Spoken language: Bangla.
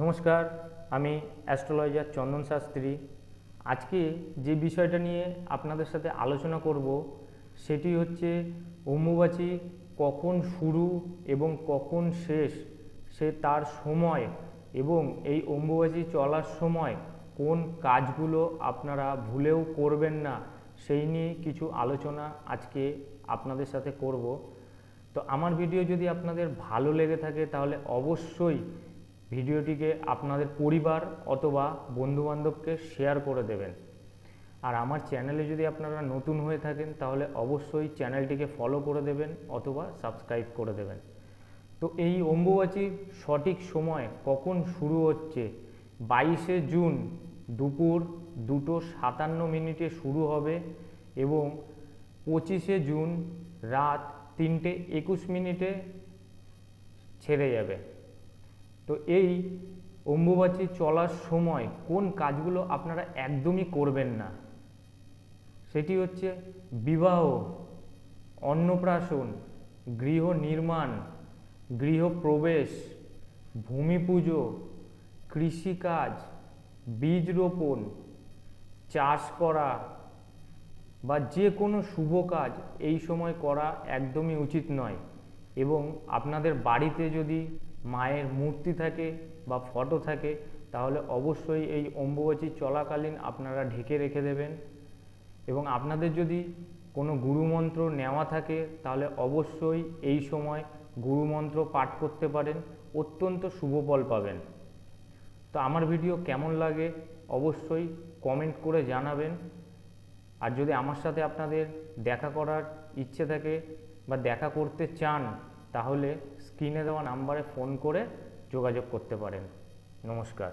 নমস্কার, আমি অ্যাস্ট্রোলজার চন্দন শাস্ত্রী। আজকে যে বিষয়টা নিয়ে আপনাদের সাথে আলোচনা করব সেটি হচ্ছে অম্বুবাচী কখন শুরু এবং কখন শেষ, সে তার সময় এবং এই অম্বুবাচী চলার সময় কোন কাজগুলো আপনারা ভুলেও করবেন না সেই নিয়ে কিছু আলোচনা আজকে আপনাদের সাথে করব। তো আমার ভিডিও যদি আপনাদের ভালো লেগে থাকে তাহলে অবশ্যই ভিডিওটিকে আপনাদের পরিবার অথবা বন্ধুবান্ধবকে শেয়ার করে দেবেন। আর আমার চ্যানেলে যদি আপনারা নতুন হয়ে থাকেন তাহলে অবশ্যই চ্যানেলটিকে ফলো করে দেবেন অথবা সাবস্ক্রাইব করে দেবেন। তো এই অম্বুবাচীর সঠিক সময় কখন শুরু হচ্ছে, 22শে জুন দুপুর 2:57 শুরু হবে এবং 25শে জুন রাত 3:21 ছেড়ে যাবে। তো এই অম্বুবাচী চলার সময় কোন কাজগুলো আপনারা একদমই করবেন না সেটি হচ্ছে বিবাহ, অন্নপ্রাশন, গৃহ নির্মাণ, গৃহপ্রবেশ, ভূমি পুজো, কৃষিকাজ, বীজ রোপণ, চাষ করা বা যে কোনো শুভ কাজ এই সময় করা একদমই উচিত নয়। এবং আপনাদের বাড়িতে যদি মায়ের মূর্তি থাকে বা ফটো থাকে তাহলে অবশ্যই এই অম্বুবাচী চলাকালীন আপনারা ঢেকে রেখে দেবেন। এবং আপনাদের যদি কোনো গুরুমন্ত্র নেওয়া থাকে তাহলে অবশ্যই এই সময় গুরুমন্ত্র পাঠ করতে পারেন, অত্যন্ত শুভ ফল পাবেন। তো আমার ভিডিও কেমন লাগে অবশ্যই কমেন্ট করে জানাবেন। আর যদি আমার সাথে আপনাদের দেখা করার ইচ্ছে থাকে বা দেখা করতে চান তাহলে স্ক্রিনে দেওয়া নাম্বারে ফোন করে যোগাযোগ করতে পারেন। নমস্কার।